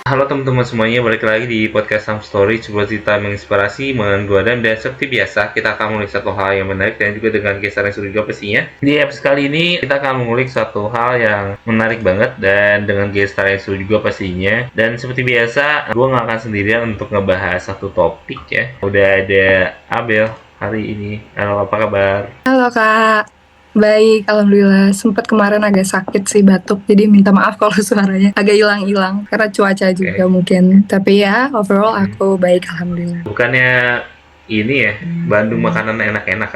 Halo teman-teman semuanya, balik lagi di podcast Some Story, sebuah cerita menginspirasi, menggugah dan seperti biasa kita akan mengulik satu hal yang menarik dan juga dengan kisah yang seru juga pastinya. Di episode kali ini kita akan mengulik suatu hal yang menarik banget dan dengan kisah yang seru juga pastinya. Dan seperti biasa, gue nggak akan sendirian untuk ngebahas satu topik ya. Udah ada Abel hari ini. Halo, apa kabar? Halo Kak, baik Alhamdulillah. Sempat kemarin agak sakit sih batuk, jadi minta maaf kalau suaranya agak hilang-hilang karena cuaca juga Oke. mungkin. Tapi ya overall Hmm. aku baik Alhamdulillah. Bukannya ini ya, Bandung makanan enak-enak.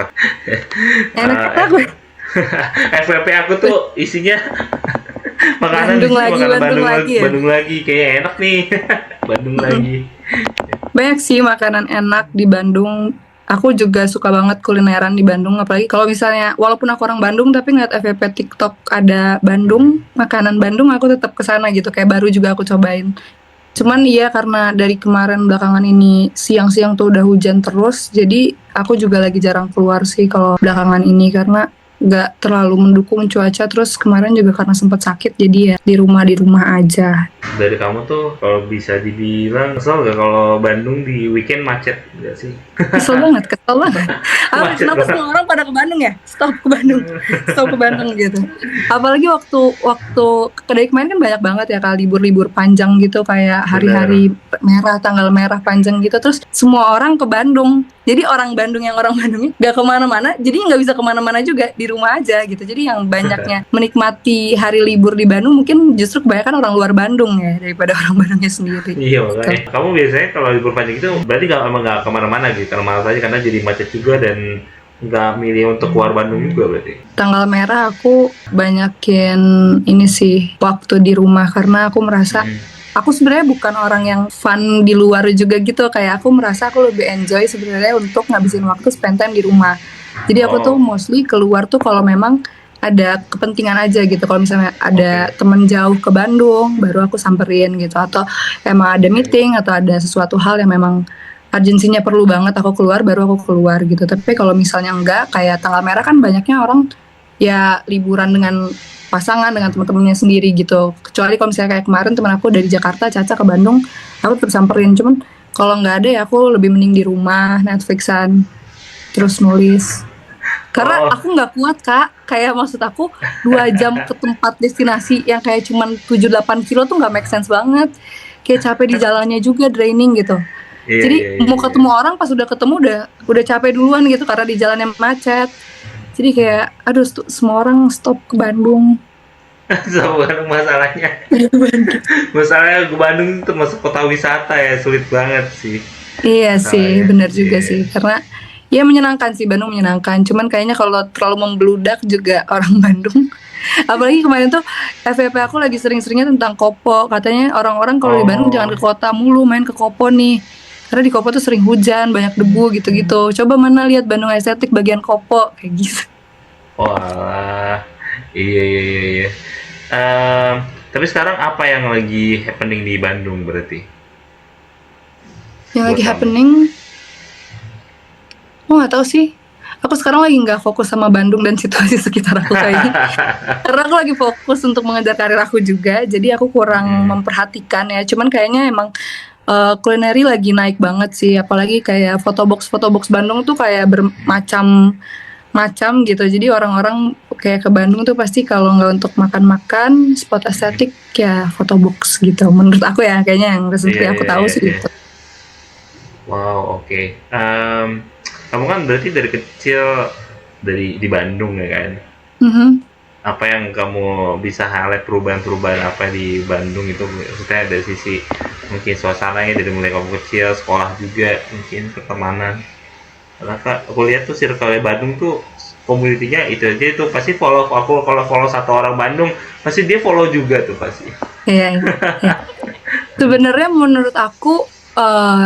Enak Eh, apa? FVP aku tuh isinya makanan di Bandung sini lagi, makanan Bandung Bandung lagi ya. Bandung lagi kayak enak nih. Bandung lagi. Banyak sih makanan enak di Bandung. Aku juga suka banget kulineran di Bandung, apalagi kalau misalnya walaupun aku orang Bandung tapi ngeliat FYP TikTok ada Bandung, makanan Bandung aku tetap kesana gitu. Kayak baru juga aku cobain. Cuman iya karena dari kemarin belakangan ini siang-siang tuh udah hujan terus, jadi aku juga lagi jarang keluar sih kalau belakangan ini karena nggak terlalu mendukung cuaca. Terus kemarin juga karena sempat sakit, jadi ya di rumah aja. Dari kamu tuh kalau bisa dibilang kesel gak kalau Bandung di weekend macet gak sih? Kesel banget, kesel banget. Macet Kenapa banget. semua orang pada ke Bandung ya? Stop ke Bandung gitu. Apalagi waktu waktu dari kemarin kan banyak banget ya kali libur-libur panjang gitu kayak Bener. hari-hari merah, tanggal merah panjang gitu. Terus semua orang ke Bandung. Jadi orang Bandung yang orang Bandungnya nggak kemana-mana, jadi nggak bisa kemana-mana juga di rumah aja gitu. Jadi yang banyaknya menikmati hari libur di Bandung mungkin justru kebanyakan orang luar Bandung ya daripada orang Bandungnya sendiri. Iya Gitu. makanya. Kamu biasanya kalau libur panjang itu berarti emang gak kemana-mana gitu, karena malas aja karena jadi macet juga dan nggak milih untuk keluar Bandung juga berarti. Tanggal merah aku banyakin ini sih waktu di rumah karena aku merasa Hmm. aku sebenarnya bukan orang yang fun di luar juga gitu, kayak aku merasa aku lebih enjoy sebenarnya untuk ngabisin waktu spend time di rumah. Jadi aku tuh Oh, mostly keluar tuh kalau memang ada kepentingan aja gitu. Kalau misalnya ada oke. temen jauh ke Bandung, baru aku samperin gitu. Atau emang ada Oke. meeting atau ada sesuatu hal yang memang urgensinya perlu banget aku keluar, baru aku keluar gitu. Tapi kalau misalnya enggak, kayak tanggal merah kan banyaknya orang ya liburan dengan pasangan, dengan teman-temannya sendiri gitu. Kecuali kalau misalnya kayak kemarin teman aku dari Jakarta, Caca ke Bandung, aku tetap samperin. Cuman kalau nggak ada ya aku lebih mending di rumah, Netflixan, terus nulis. Karena Oh, aku nggak kuat Kak, kayak maksud aku 2 jam ke tempat destinasi yang kayak cuman 7-8 kilo tuh nggak make sense banget. Kayak capek di jalannya juga, draining gitu. iya Jadi iya iya mau iya. ketemu orang pas udah ketemu udah capek duluan gitu karena di jalan yang macet. Jadi kayak aduh semua orang stop ke Bandung. So, Bandung masalahnya. Masalahnya ke Bandung itu termasuk kota wisata ya, sulit banget sih Iya sih, masalahnya. benar juga Iya. sih. Karena ya menyenangkan sih, Bandung menyenangkan. Cuman kayaknya kalau terlalu membludak juga orang Bandung. Apalagi kemarin tuh FVP aku lagi sering-seringnya tentang Kopo. Katanya orang-orang kalau di Bandung jangan Oh, ke kota mulu, main ke Kopo nih. Karena di Kopo tuh sering hujan, banyak debu gitu-gitu. Coba mana lihat Bandung estetik bagian Kopo kayak gitu. oh alah. Iya iya iya iya. Em, tapi sekarang apa yang lagi happening di Bandung berarti Yang buat lagi kamu? happening, aku nggak tahu sih. Aku sekarang lagi nggak fokus sama Bandung dan situasi sekitar aku kayaknya. Karena aku lagi fokus untuk mengejar karir aku juga, jadi aku kurang Mm-mm. memperhatikan ya. Cuman kayaknya emang kulineri lagi naik banget sih, apalagi kayak fotobox Bandung tuh kayak bermacam-macam gitu. Jadi orang-orang kayak ke Bandung tuh pasti kalau nggak untuk makan-makan, spot Mm-mm. estetik ya fotobox gitu. Menurut aku ya, kayaknya yang Iya recently aku iya tahu iya sih iya. itu. Wow, oke. Kamu kan berarti dari kecil di Bandung ya kan? Mhm. Apa yang kamu bisa highlight perubahan-perubahan apa di Bandung itu, maksudnya dari sisi mungkin suasananya dari mulai kamu kecil, sekolah juga, mungkin pertemanan. Karena aku lihat tuh circle Bandung tuh community-nya itu aja, itu pasti follow aku, kalau follow satu orang Bandung pasti dia follow juga tuh pasti. Iya, iya, iya. Sebenarnya menurut aku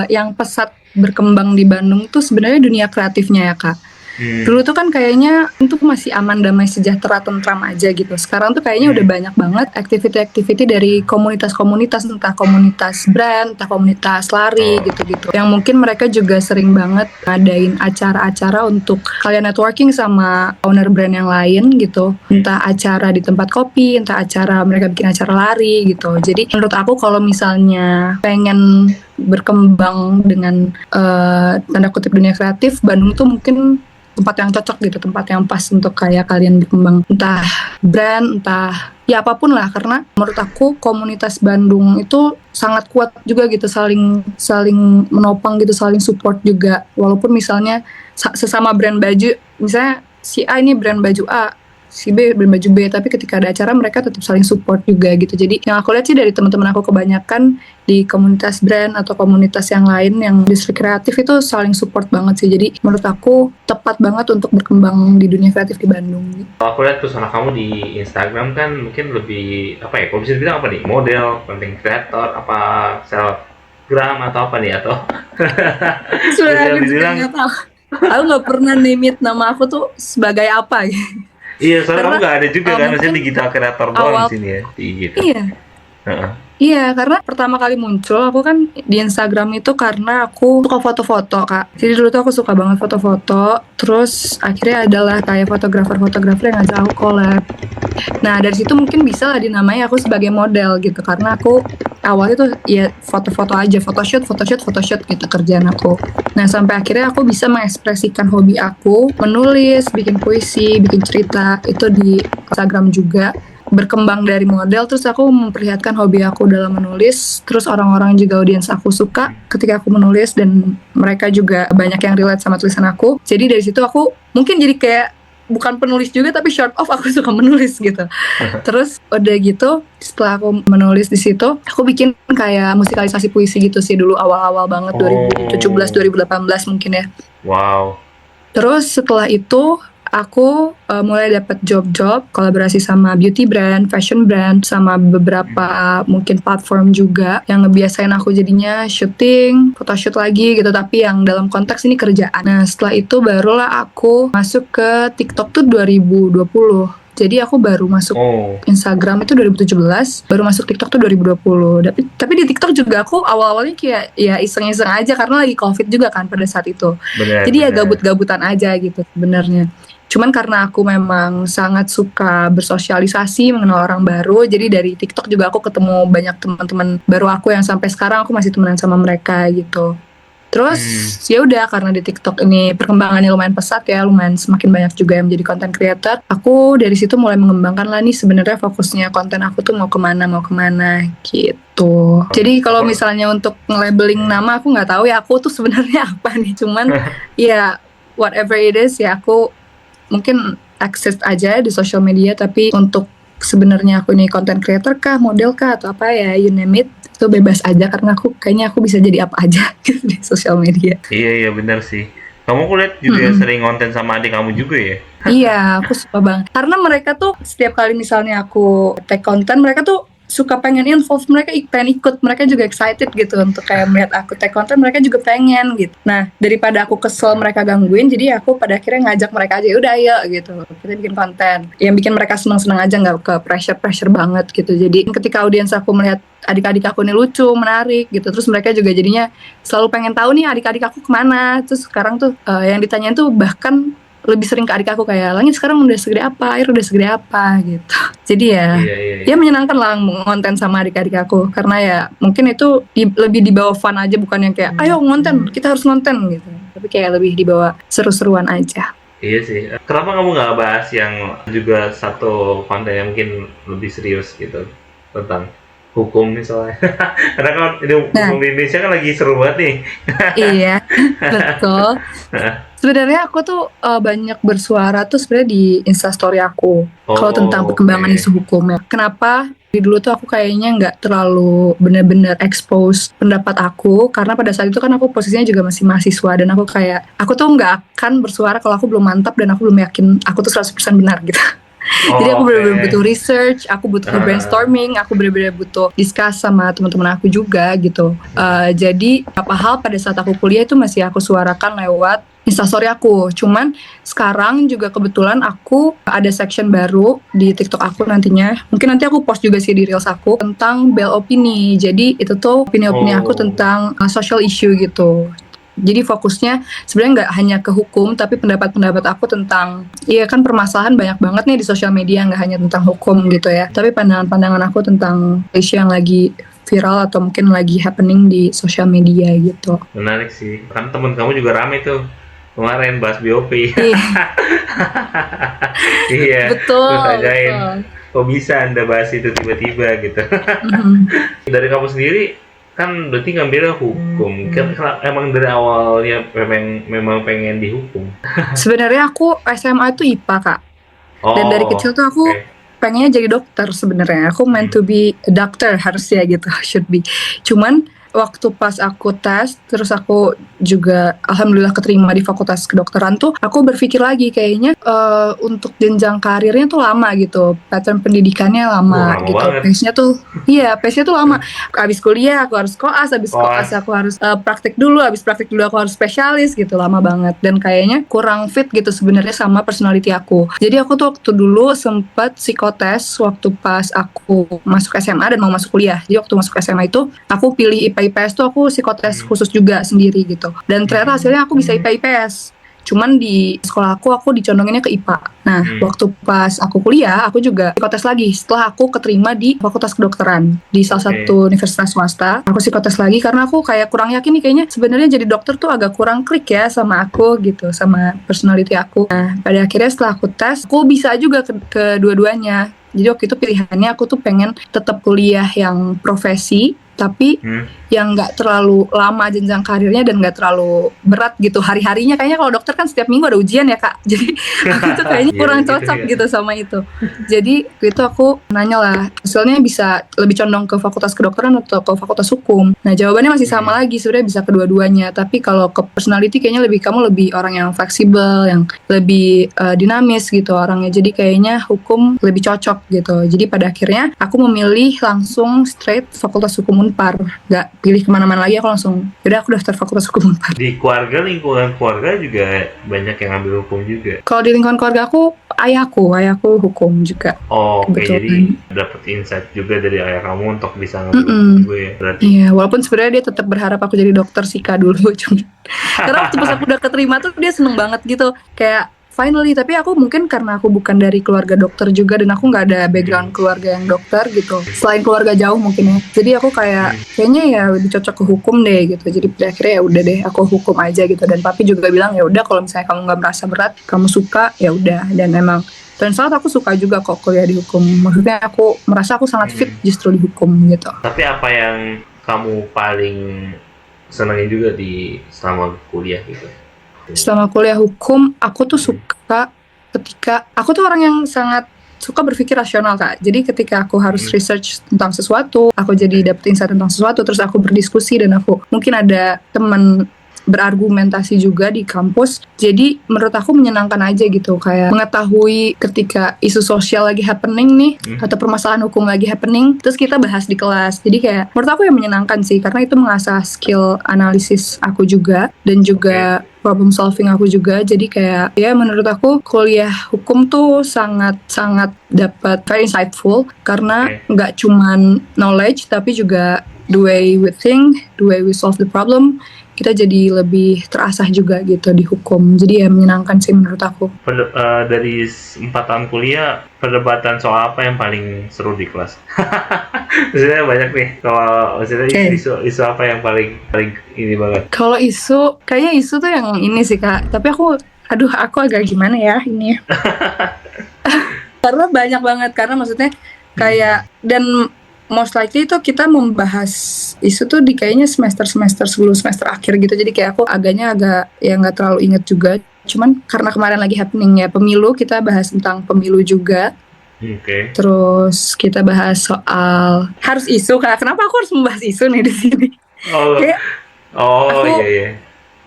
yang pesat berkembang di Bandung tuh sebenarnya dunia kreatifnya ya Kak. Dulu tuh kan kayaknya itu masih aman, damai, sejahtera, tentram aja gitu. Sekarang tuh kayaknya udah banyak banget aktiviti-aktiviti dari komunitas-komunitas, entah komunitas brand, entah komunitas lari gitu-gitu. Yang mungkin mereka juga sering banget ngadain acara-acara untuk kalian networking sama owner brand yang lain gitu. Entah acara di tempat kopi, entah acara mereka bikin acara lari gitu. Jadi menurut aku kalau misalnya pengen berkembang dengan tanda kutip dunia kreatif, Bandung tuh mungkin tempat yang cocok gitu, tempat yang pas untuk kayak kalian berkembang, entah brand, entah ya apapun lah. Karena menurut aku komunitas Bandung itu sangat kuat juga gitu, saling menopang gitu, saling support juga. Walaupun misalnya sesama brand baju, misalnya si A ini brand baju A, si B brand baju B, tapi ketika ada acara mereka tetap saling support juga gitu. Jadi yang aku lihat sih dari teman-teman aku kebanyakan di komunitas brand atau komunitas yang lain yang industri kreatif itu saling support banget sih. Jadi menurut aku tepat banget untuk berkembang di dunia kreatif di Bandung gitu. Aku lihat personal kamu di Instagram kan mungkin lebih apa ya? Kalau bisa dibilang apa nih? Model, content creator, apa selebgram atau apa nih atau? Sebenarnya aku juga nggak tahu. Aku nggak pernah name it nama aku tuh sebagai apa gitu. Iya, soalnya kamu Karena nggak ada juga kan, maksudnya mungkin digital creator doang awal di sini ya, di gitu. iya. Heeh. Iya, karena pertama kali muncul aku kan di Instagram itu karena aku suka foto-foto, Kak. Jadi dulu tuh aku suka banget foto-foto, terus akhirnya adalah kayak fotografer-fotografer yang ngajak aku collab. Nah, dari situ mungkin bisa lah dinamai aku sebagai model gitu, karena aku awalnya tuh ya foto-foto aja, photoshoot gitu kerjaan aku. Nah, sampai akhirnya aku bisa mengekspresikan hobi aku, menulis, bikin puisi, bikin cerita, itu di Instagram juga. Berkembang dari model, terus aku memperlihatkan hobi aku dalam menulis, terus orang-orang juga audiens aku suka ketika aku menulis, dan mereka juga banyak yang relate sama tulisan aku. Jadi dari situ aku mungkin jadi kayak bukan penulis juga, tapi short of aku suka menulis gitu. Terus udah gitu setelah aku menulis di situ, aku bikin kayak musikalisasi puisi gitu sih dulu awal-awal banget, 2017 2018 mungkin ya. Wow. Terus setelah itu aku mulai dapat job-job kolaborasi sama beauty brand, fashion brand, sama beberapa mungkin platform juga yang ngebiasain aku jadinya syuting, photoshoot lagi gitu, tapi yang dalam konteks ini kerjaan. Nah, setelah itu barulah aku masuk ke TikTok tuh 2020. Jadi aku baru masuk Instagram itu 2017, baru masuk TikTok tuh 2020. Tapi di TikTok juga aku awal-awalnya kayak ya iseng-iseng aja karena lagi COVID juga kan pada saat itu. Jadi ya gabut-gabutan aja gitu sebenarnya. Cuman karena aku memang sangat suka bersosialisasi, mengenal orang baru, jadi dari TikTok juga aku ketemu banyak teman-teman baru aku yang sampai sekarang aku masih temenan sama mereka gitu. Terus ya udah, karena di TikTok ini perkembangannya lumayan pesat ya, lumayan semakin banyak juga yang menjadi content creator. Aku dari situ mulai mengembangkan lah nih sebenarnya fokusnya konten aku tuh mau kemana gitu. Jadi kalau misalnya untuk nge-labeling nama aku nggak tahu ya aku tuh sebenarnya apa nih. Cuman ya whatever it is ya aku mungkin akses aja di social media, tapi untuk sebenarnya aku ini content creator kah, model kah, atau apa ya, you name it, itu bebas aja karena kayaknya aku bisa jadi apa aja gitu di social media. Iya benar sih. Kamu kulihat juga sering konten sama adik kamu juga ya? Iya, aku suka banget. Karena mereka tuh setiap kali misalnya aku tag konten, mereka tuh suka pengen involve, mereka pengen ikut, mereka juga excited gitu untuk kayak melihat aku tag konten, mereka juga pengen gitu. Nah, daripada aku kesel mereka gangguin, jadi aku pada akhirnya ngajak mereka aja, udah ayo gitu, kita bikin konten yang bikin mereka senang-senang aja, nggak ke pressure banget gitu. Jadi ketika audiens aku melihat adik-adik aku ini lucu, menarik gitu, terus mereka juga jadinya selalu pengen tahu nih adik-adik aku kemana. Terus sekarang tuh yang ditanyain tuh bahkan lebih sering ke adik aku kayak, Langit sekarang udah segede apa, Air udah segede apa gitu. Jadi ya ya menyenangkan lah ngonten sama adik-adik aku, karena ya mungkin itu lebih dibawa fun aja, bukan yang kayak ayo ngonten, kita harus ngonten gitu, tapi kayak lebih dibawa seru-seruan aja. Iya sih. Kenapa kamu nggak bahas yang juga satu konten yang mungkin lebih serius gitu tentang hukum misalnya? Karena kan hukum di Indonesia kan lagi seru banget nih. Iya, betul. Sebenarnya aku tuh banyak bersuara tuh sebenarnya di Instastory aku kalau tentang perkembangan isu hukum ya. Kenapa? Di dulu tuh aku kayaknya nggak terlalu benar-benar expose pendapat aku, karena pada saat itu kan aku posisinya juga masih mahasiswa, dan aku tuh nggak akan bersuara kalau aku belum mantap dan aku belum yakin aku tuh 100% benar gitu. Jadi aku benar-benar butuh research, aku butuh brainstorming, aku benar-benar butuh discuss sama teman-teman aku juga gitu. Jadi beberapa hal pada saat aku kuliah itu masih aku suarakan lewat Instastory aku. Cuman sekarang juga kebetulan aku ada section baru di TikTok aku nantinya. Mungkin nanti aku post juga sih di Reels aku tentang Bell Opini. Jadi itu tuh opini-opini aku tentang social issue gitu. Jadi fokusnya sebenarnya nggak hanya ke hukum, tapi pendapat-pendapat aku tentang, iya kan permasalahan banyak banget nih di sosial media, nggak hanya tentang hukum gitu ya. Tapi pandangan-pandangan aku tentang isu yang lagi viral atau mungkin lagi happening di sosial media gitu. Menarik sih. Kan temen kamu juga rame tuh kemarin bahas BOP. Iya. Iya. Betul. Terus tanyain, kok bisa Anda bahas itu tiba-tiba gitu. Dari kamu sendiri kan berarti ngambilnya hukum. Kan emang dari awalnya memang pengen dihukum. Sebenarnya aku SMA itu IPA, Kak. Dan dari kecil tuh aku pengennya jadi dokter sebenarnya. Aku meant to be a doctor harusnya gitu, should be. Cuman waktu pas aku tes, terus aku juga alhamdulillah keterima di fakultas kedokteran tuh, aku berpikir lagi kayaknya untuk jenjang karirnya tuh lama gitu, pattern pendidikannya lama gitu. Pace-nya tuh lama. Abis kuliah aku harus koas, abis koas aku harus praktik dulu, abis praktik dulu aku harus spesialis gitu, lama banget. Dan kayaknya kurang fit gitu sebenarnya sama personality aku. Jadi aku tuh waktu dulu sempat psikotes waktu pas aku masuk SMA dan mau masuk kuliah. Jadi waktu masuk SMA itu aku pilih IPA IPS tuh aku psikotes khusus juga sendiri gitu. Dan ternyata hasilnya aku bisa IPA IPS. Cuman di sekolah aku dicondonginnya ke IPA. Nah, waktu pas aku kuliah, aku juga psikotes lagi. Setelah aku keterima di fakultas kedokteran di salah satu universitas swasta, aku psikotes lagi karena aku kayak kurang yakin nih kayaknya sebenarnya jadi dokter tuh agak kurang klik ya sama aku gitu, sama personality aku. Nah, pada akhirnya setelah aku tes, aku bisa juga ke dua-duanya. Jadi waktu itu pilihannya aku tuh pengen tetap kuliah yang profesi, tapi yang nggak terlalu lama jenjang karirnya dan nggak terlalu berat gitu hari-harinya. Kayaknya kalau dokter kan setiap minggu ada ujian ya Kak, jadi aku tuh kayaknya kurang cocok gitu sama itu. Jadi itu aku nanya lah, hasilnya bisa lebih condong ke fakultas kedokteran atau ke fakultas hukum. Nah jawabannya masih sama lagi, sebenarnya bisa kedua-duanya, tapi kalau ke personality kayaknya kamu lebih orang yang fleksibel, yang lebih dinamis gitu orangnya, jadi kayaknya hukum lebih cocok gitu. Jadi pada akhirnya aku memilih langsung straight fakultas hukum Unpar, gak pilih kemana-mana lagi, aku langsung yaudah aku daftar fakultas hukum Unpar. Di lingkungan keluarga juga banyak yang ambil hukum juga. Kalau di lingkungan keluarga aku, ayahku hukum juga. Jadi dapet insight juga dari ayah kamu untuk bisa ngambil hukum juga ya berarti. Iya, walaupun sebenarnya dia tetap berharap aku jadi dokter sih Kak dulu, cuma karena waktu pas aku udah keterima tuh dia seneng banget gitu, kayak finally. Tapi aku mungkin karena aku bukan dari keluarga dokter juga dan aku nggak ada background keluarga yang dokter gitu, selain keluarga jauh mungkin ya. Jadi aku kayaknya ya lebih cocok ke hukum deh gitu. Jadi akhirnya ya udah deh aku hukum aja gitu. Dan papi juga bilang ya udah kalau misalnya kamu nggak merasa berat, kamu suka ya udah. Dan emang dan saat aku suka juga kok kuliah di hukum. Maksudnya aku merasa aku sangat fit justru di hukum gitu. Tapi apa yang kamu paling senangin juga di selama kuliah gitu? Selama kuliah hukum, aku tuh suka ketika aku tuh orang yang sangat suka berpikir rasional Kak. Jadi ketika aku harus research tentang sesuatu, aku jadi dapet insight tentang sesuatu, terus aku berdiskusi dan aku mungkin ada teman berargumentasi juga di kampus. Jadi menurut aku menyenangkan aja gitu, kayak mengetahui ketika isu sosial lagi happening nih atau permasalahan hukum lagi happening, terus kita bahas di kelas. Jadi kayak menurut aku ya menyenangkan sih, karena itu mengasah skill analisis aku juga dan juga problem solving aku juga. Jadi kayak ya menurut aku kuliah hukum tuh sangat dapat very insightful, karena nggak cuman knowledge tapi juga the way we think, the way we solve the problem, kita jadi lebih terasah juga gitu di hukum. Jadi ya menyenangkan sih menurut aku. Dari 4 tahun kuliah, perdebatan soal apa yang paling seru di kelas? Maksudnya banyak nih. Kalau maksudnya isu apa yang paling ini banget? Kalau kayaknya isu tuh yang ini sih Kak. Tapi aku agak gimana ya ini. Karena banyak banget, karena maksudnya kayak dan most likely itu kita membahas isu tuh di kayaknya semester sebelum semester akhir gitu. Jadi kayak aku agak ya nggak terlalu inget juga. Cuman karena kemarin lagi happening ya pemilu, kita bahas tentang pemilu juga. Terus kita bahas soal harus isu Kak. Kenapa aku harus membahas isu nih di sini? Iya.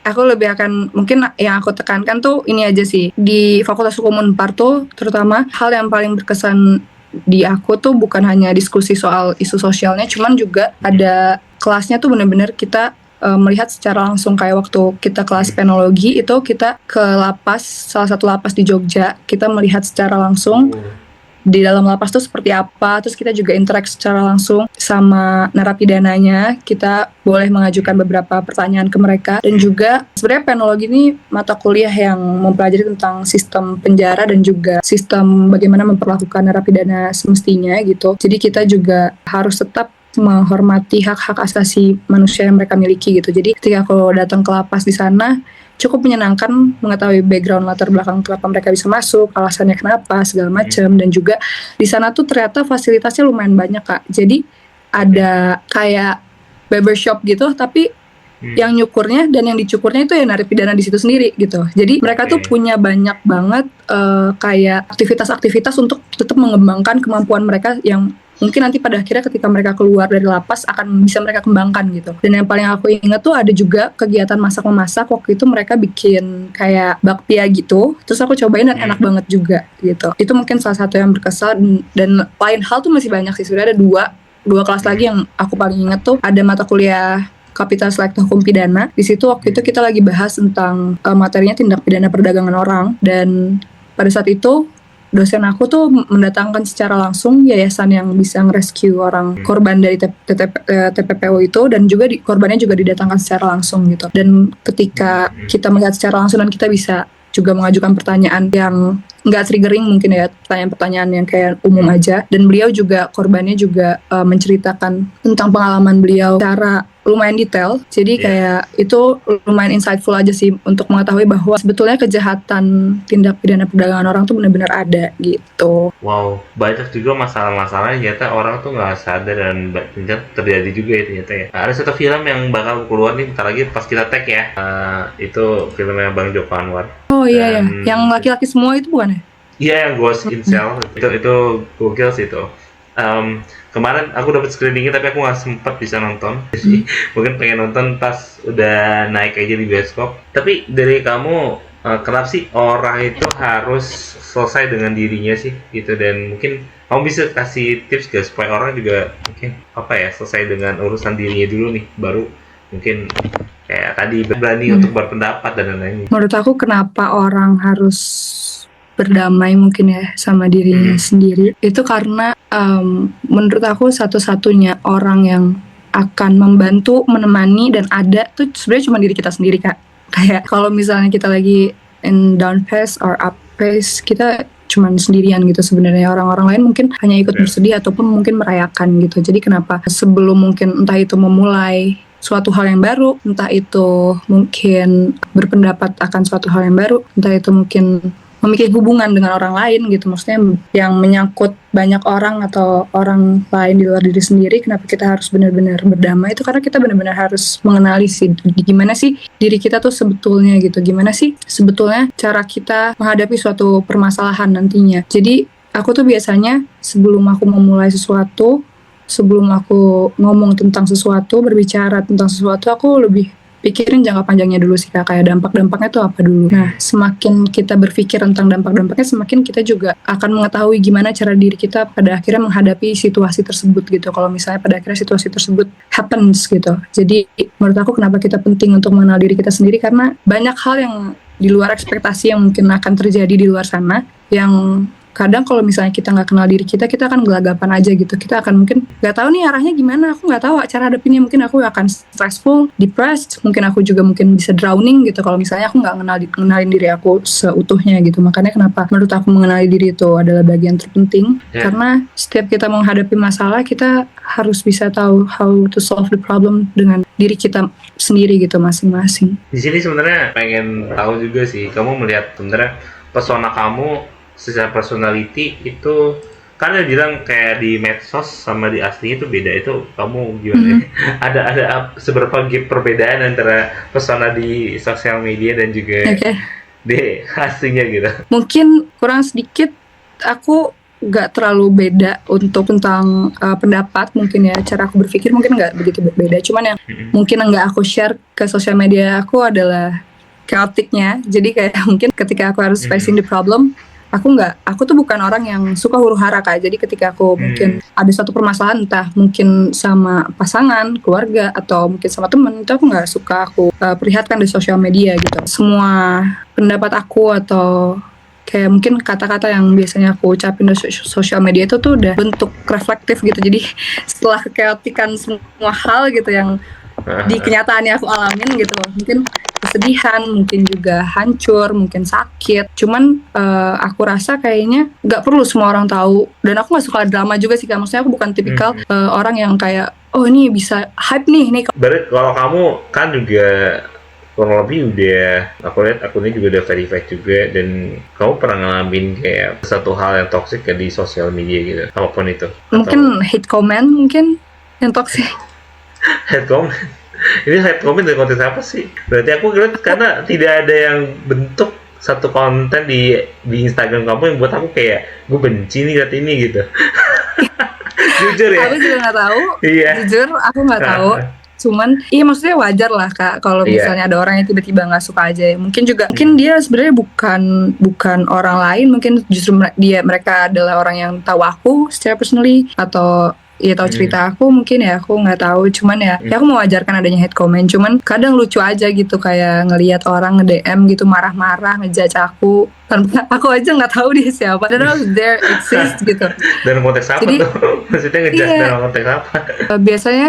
Aku lebih akan mungkin yang aku tekankan tuh ini aja sih. Di Fakultas Hukum Unpar tuh terutama hal yang paling berkesan di aku tuh bukan hanya diskusi soal isu sosialnya, cuman juga ada kelasnya tuh bener-bener kita melihat secara langsung. Kayak waktu kita kelas penologi itu kita ke lapas, salah satu lapas di Jogja, kita melihat secara langsung di dalam lapas tuh seperti apa. Terus kita juga interaksi secara langsung sama narapidananya. Kita boleh mengajukan beberapa pertanyaan ke mereka. Dan juga sebenarnya penologi ini mata kuliah yang mempelajari tentang sistem penjara dan juga sistem bagaimana memperlakukan narapidana semestinya gitu. Jadi kita juga harus tetap menghormati hak-hak asasi manusia yang mereka miliki gitu. Jadi ketika aku datang ke lapas di sana, cukup menyenangkan mengetahui background latar belakang kenapa mereka bisa masuk, alasannya kenapa, segala macam. Dan juga di sana tuh ternyata fasilitasnya lumayan banyak, Kak. Jadi ada kayak barbershop gitu, tapi yang nyukurnya dan yang dicukurnya itu ya narapidana di situ sendiri gitu. Jadi mereka tuh punya banyak banget kayak aktivitas-aktivitas untuk tetap mengembangkan kemampuan mereka yang mungkin nanti pada akhirnya ketika mereka keluar dari lapas akan bisa mereka kembangkan gitu. Dan yang paling aku ingat tuh ada juga kegiatan masak-memasak. Waktu itu mereka bikin kayak bakpia gitu, terus aku cobain dan enak banget juga gitu. Itu mungkin salah satu yang berkesan. Dan lain hal tuh masih banyak sih. Sebenarnya ada dua kelas lagi yang aku paling ingat tuh. Ada mata kuliah Kapital Selekta Hukum Pidana. Di situ waktu itu kita lagi bahas tentang materinya tindak pidana perdagangan orang. Dan pada saat itu dosen aku tuh mendatangkan secara langsung yayasan yang bisa nge-rescue orang korban dari TPPO itu, dan juga korbannya juga didatangkan secara langsung gitu. Dan ketika kita melihat secara langsung dan kita bisa juga mengajukan pertanyaan yang nggak triggering mungkin ya, pertanyaan-pertanyaan yang kayak umum aja. Dan beliau juga, korbannya juga menceritakan tentang pengalaman beliau secara lumayan detail. Jadi kayak itu lumayan insightful aja sih untuk mengetahui bahwa sebetulnya kejahatan tindak pidana perdagangan orang tuh benar-benar ada gitu. Wow, banyak juga masalah-masalah yang ternyata orang tuh nggak sadar dan ternyata terjadi juga ya ternyata ya. Ada satu film yang bakal keluar nih bentar lagi pas kita tag ya. Itu filmnya Bang Joko Anwar. Oh iya ya, yang laki-laki semua itu bukan ya? Iya, yang Ghost in Shell. Itu gokil sih itu. Kemarin aku dapat screeningnya tapi aku nggak sempat bisa nonton. Jadi mungkin pengen nonton pas udah naik aja di bioskop. Tapi dari kamu, kenapa sih orang itu harus selesai dengan dirinya sih gitu? Dan mungkin kamu bisa kasih tips gak supaya orang juga mungkin selesai dengan urusan dirinya dulu nih, baru mungkin kayak tadi berani untuk berpendapat dan lain-lain. Menurut aku kenapa orang harus berdamai mungkin ya sama dirinya sendiri, itu karena menurut aku satu-satunya orang yang akan membantu, menemani dan ada tuh sebenarnya cuma diri kita sendiri, Kak. Kayak kalau misalnya kita lagi in down phase or up phase, kita cuman sendirian gitu sebenarnya. Orang-orang lain mungkin hanya ikut bersedih ataupun mungkin merayakan gitu. Jadi kenapa sebelum mungkin entah itu memulai suatu hal yang baru, entah itu mungkin berpendapat akan suatu hal yang baru, entah itu mungkin memiliki hubungan dengan orang lain gitu, maksudnya yang menyangkut banyak orang atau orang lain di luar diri sendiri, kenapa kita harus benar-benar berdamai? Itu karena kita benar-benar harus mengenali sih gimana sih diri kita tuh sebetulnya gitu, gimana sih sebetulnya cara kita menghadapi suatu permasalahan nantinya. Jadi aku tuh biasanya sebelum aku memulai sesuatu, sebelum aku ngomong tentang sesuatu, berbicara tentang sesuatu, aku lebih pikirin jangka panjangnya dulu sih, Kak. Kayak dampak-dampaknya tuh apa dulu. Nah, semakin kita berpikir tentang dampak-dampaknya, semakin kita juga akan mengetahui gimana cara diri kita pada akhirnya menghadapi situasi tersebut gitu. Kalau misalnya pada akhirnya situasi tersebut happens gitu. Jadi menurut aku kenapa kita penting untuk mengenal diri kita sendiri, karena banyak hal yang di luar ekspektasi yang mungkin akan terjadi di luar sana, yang kadang kalau misalnya kita nggak kenal diri kita akan gelagapan aja gitu. Kita akan mungkin nggak tahu nih arahnya gimana, aku nggak tahu cara hadapinnya, mungkin aku akan stressful, depressed, mungkin aku juga mungkin bisa drowning gitu kalau misalnya aku nggak ngenalin diri aku seutuhnya gitu. Makanya kenapa menurut aku mengenali diri itu adalah bagian terpenting, karena setiap kita menghadapi masalah, kita harus bisa tahu how to solve the problem dengan diri kita sendiri gitu masing-masing. Di sini sebenarnya pengen tahu juga sih, kamu melihat sebenarnya pesona kamu secara personality itu, kan ada bilang kayak di medsos sama di aslinya itu beda, itu kamu gimana? Ada seberapa perbedaan antara pesona di sosial media dan juga di aslinya gitu? Mungkin kurang sedikit, aku nggak terlalu beda untuk tentang pendapat mungkin ya, cara aku berpikir mungkin nggak begitu beda, cuman yang mungkin nggak aku share ke sosial media aku adalah chaoticnya. Jadi kayak mungkin ketika aku harus facing the problem, aku tuh bukan orang yang suka huru-hara Kak. Jadi ketika aku mungkin ada suatu permasalahan, entah mungkin sama pasangan, keluarga, atau mungkin sama temen, itu aku nggak suka aku perlihatkan di sosial media gitu. Semua pendapat aku atau kayak mungkin kata-kata yang biasanya aku ucapin di sosial media itu tuh udah bentuk reflektif gitu. Jadi setelah kekeotikan semua hal gitu yang di kenyataannya aku alamin gitu, mungkin kesedihan, mungkin juga hancur, mungkin sakit. Cuman aku rasa kayaknya nggak perlu semua orang tahu. Dan aku nggak suka drama juga sih Kak. Maksudnya aku bukan tipikal orang yang kayak oh ini bisa hype nih. Berarti kalau kamu kan juga kurang lebih udah, aku lihat akunnya juga udah verified juga, dan kamu pernah ngalamin kayak satu hal yang toxic di sosial media gitu, apapun itu. Mungkin hate comment mungkin yang toxic. Hate comment? Ini hate comment dari konten apa sih? Berarti aku lihat karena tidak ada yang bentuk satu konten di Instagram kamu yang buat aku kayak gue benci nih liat ini gitu. Jujur ya? Aku juga nggak tahu. Iya. Jujur aku nggak tahu. Cuman iya maksudnya wajar lah Kak kalau misalnya ada orang yang tiba-tiba nggak suka aja. Mungkin dia sebenarnya bukan orang lain, mungkin justru mereka adalah orang yang tahu aku secara personally atau ya tahu cerita aku, mungkin ya aku nggak tahu. Cuman ya aku mewajarkan adanya hate comment. Cuman kadang lucu aja gitu kayak ngelihat orang nge-DM gitu marah-marah ngejudge aku tanpa aku aja nggak tahu dia siapa. Dan there exist gitu. Dalam konteks apa tuh? Maksudnya ngejudge dalam konteks apa? Biasanya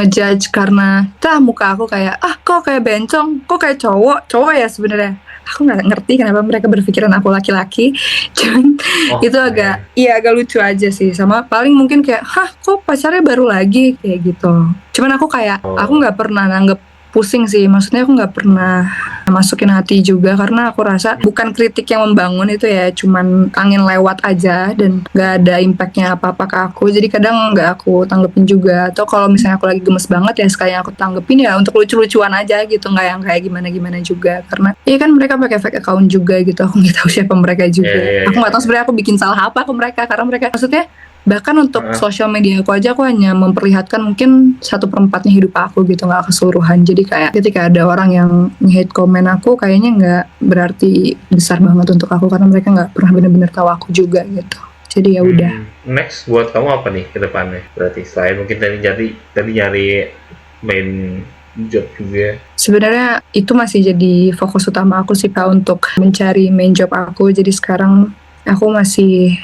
ngejudge karena muka aku kayak kok kayak bencong, kok kayak cowok ya sebenarnya. Aku nggak ngerti kenapa mereka berpikiran aku laki-laki. Cuman itu agak lucu aja sih. Sama paling mungkin kayak kok pacarnya baru lagi kayak gitu. Cuman aku kayak aku nggak pernah nanggep pusing sih, maksudnya aku nggak pernah masukin hati juga karena aku rasa bukan kritik yang membangun itu ya, cuman angin lewat aja dan nggak ada impactnya apa-apa ke aku. Jadi kadang nggak aku tanggepin juga, atau kalau misalnya aku lagi gemes banget ya sekali aku tanggepin ya untuk lucu-lucuan aja gitu, nggak yang kayak gimana-gimana juga, karena iya kan mereka pakai fake account juga gitu, aku nggak tahu siapa mereka juga. Aku nggak tahu sebenarnya aku bikin salah apa ke mereka, karena mereka maksudnya bahkan untuk sosial media aku aja aku hanya memperlihatkan mungkin 1/4 hidup aku gitu, nggak keseluruhan. Jadi kayak ketika ada orang yang hate komen aku kayaknya nggak berarti besar banget untuk aku karena mereka nggak pernah benar-benar tahu aku juga gitu. Jadi ya udah. Next buat kamu apa nih ke depannya? Berarti selain mungkin tadi nyari main job juga. Sebenarnya itu masih jadi fokus utama aku sih Kak untuk mencari main job aku. Jadi sekarang aku masih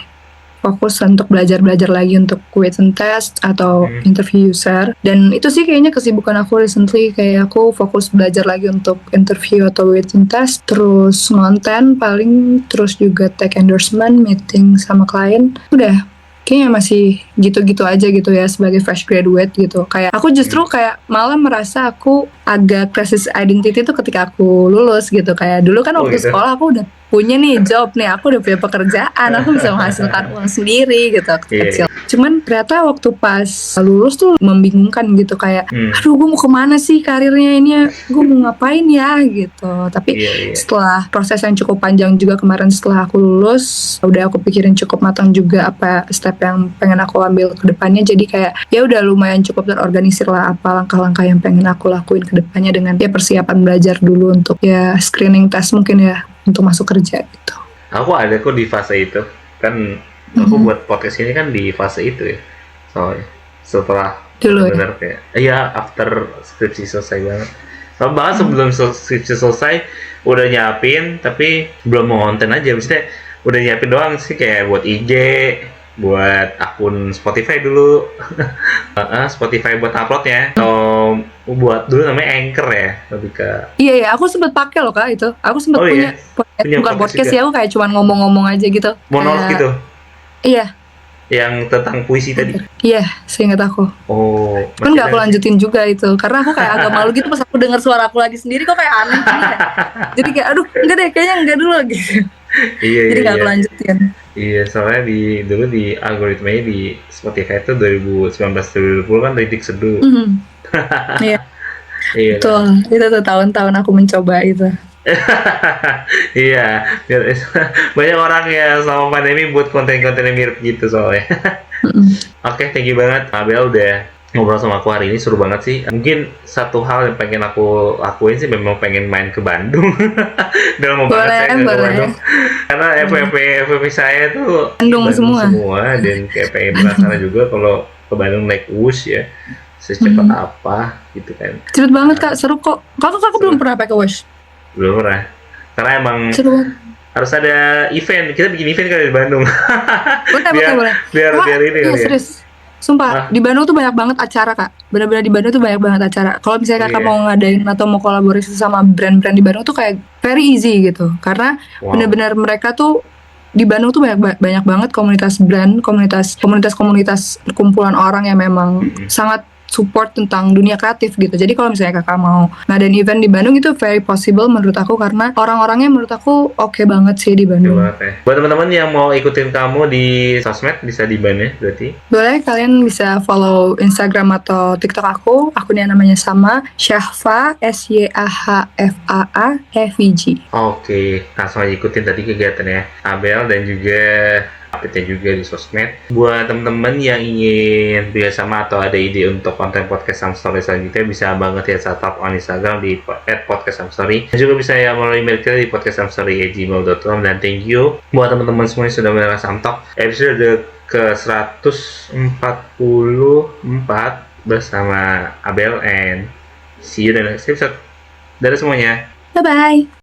fokus untuk belajar lagi untuk written test atau interview user. Dan itu sih kayaknya kesibukan aku recently, kayak aku fokus belajar lagi untuk interview atau written test, terus konten paling, terus juga take endorsement, meeting sama klien. Udah, kayaknya masih gitu-gitu aja gitu ya sebagai fresh graduate gitu. Kayak aku justru kayak malah merasa aku agak crisis identity tuh ketika aku lulus gitu. Kayak dulu kan waktu sekolah aku udah punya nih job nih, aku udah punya pekerjaan, aku bisa menghasilkan uang sendiri gitu kecil. Cuman ternyata waktu pas lulus tuh membingungkan gitu, kayak aduh gue mau kemana sih karirnya ini, gue mau ngapain ya gitu. Tapi setelah proses yang cukup panjang juga kemarin setelah aku lulus, udah aku pikirin cukup matang juga apa step yang pengen aku ambil ke depannya. Jadi kayak ya udah lumayan cukup terorganisir lah apa langkah-langkah yang pengen aku lakuin ke depannya, dengan ya persiapan belajar dulu untuk ya screening test mungkin ya untuk masuk kerja gitu. Aku ada kok di fase itu kan, aku buat podcast ini kan di fase itu ya, soalnya setelah benar kayak after skripsi selesai banget. Bahkan sebelum skripsi selesai udah nyiapin, tapi belum mau konten aja, maksudnya udah nyiapin doang sih, kayak buat IG, buat akun Spotify dulu. Spotify buat uploadnya, atau buat dulu namanya Anchor ya, lebih ke iya aku sempat pakai loh Kak itu. Aku sempat punya bukan podcast ya, aku kayak cuman ngomong-ngomong aja gitu, monolog kayak, gitu. Iya, yang tentang puisi tadi. Iya, seingat aku. Kan nggak aku lanjutin juga itu karena aku kayak agak malu gitu pas aku dengar suara aku lagi sendiri, kok kayak aneh gitu. Jadi kayak aduh enggak deh, kayaknya enggak dulu gitu. Jadi nggak aku lanjutin. Iya, soalnya dulu di algoritmanya di Spotify itu 2019-2020 kan Ridik Seduh. Iya. Betul, itu tuh tahun-tahun aku mencoba itu. Iya, banyak orang ya selama pandemi buat konten-konten yang mirip gitu soalnya. Oke, thank you banget Abel udah ngobrol sama aku hari ini, seru banget sih. Mungkin satu hal yang pengen aku lakuin sih memang pengen main ke Bandung. Udah lama banget saya nggak ke Bandung. Karena FVP saya tuh Bandung semua. dan kayak pengen penasaran juga kalau ke Bandung naik Wush ya. Secepat apa gitu kan. Cepet banget Kak, seru kok. Kakak belum pernah pakai Wish? Belum pernah. Karena emang Seru banget. harus ada event. Kita bikin event kali di Bandung. Boleh. biar ini Iya, kali ya. serius. Sumpah, di Bandung tuh banyak banget acara, Kak. Bener-bener di Bandung tuh banyak banget acara. Kalau misalnya Kakak Iya. mau ngadain atau mau kolaborasi sama brand-brand di Bandung tuh kayak very easy gitu. Karena Wow. bener-bener mereka tuh di Bandung tuh banyak banget komunitas brand, komunitas kumpulan orang yang memang sangat support tentang dunia kreatif gitu. Jadi kalau misalnya Kakak mau ngadain event di Bandung itu very possible menurut aku, karena orang-orangnya menurut aku oke banget sih di Bandung. Coba ya. Buat teman-teman yang mau ikutin kamu di sosmed bisa di ban ya berarti. Boleh, kalian bisa follow Instagram atau TikTok aku. Akunnya namanya sama, Syahfa, SYAHFAA FVG. Oke, langsung aja ikutin tadi kegiatannya Abel dan juga update-nya juga di sosmed. Buat teman-teman yang ingin bekerjasama atau ada ide untuk konten podcast Some Story selanjutnya, bisa banget ya satap on Instagram di @podcastsomstory, dan juga bisa ya melalui email kita di podcastsomstory@gmail.com. Dan thank you buat teman-teman semua yang sudah mendengar Samtalk episode ke 144 bersama Abel, and see you in the next episode. Dadah semuanya. Bye-bye!